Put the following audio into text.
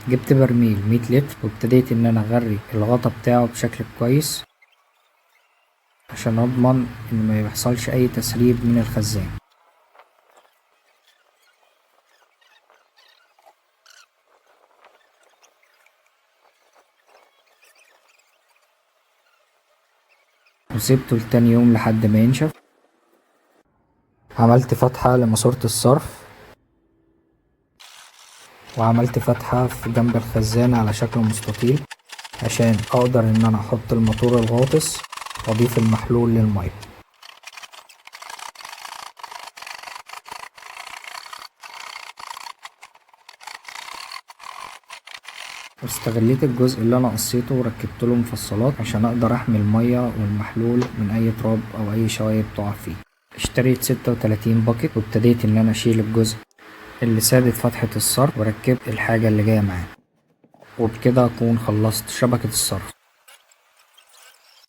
جبت برميل 100 لتر وابتديت ان انا اغري الغطا بتاعه بشكل كويس عشان اضمن ان ما يحصلش اي تسريب من الخزان. وسيبته لتاني يوم لحد ما ينشف. عملت فتحة لماسورة الصرف، وعملت فتحة في جنب الخزان على شكل مستطيل عشان اقدر ان انا احط الموتور الغاطس واضيف المحلول للمية. واستغليت الجزء اللي انا قصيته وركبت له مفصلات عشان اقدر احمي المية والمحلول من اي تراب او اي شوايب تقع فيه. اشتريت 36 باكت وابتديت ان انا اشيل الجزء اللي سادت فتحة الصرف وركبت الحاجة اللي جاية معاه، وبكده اكون خلصت شبكة الصرف.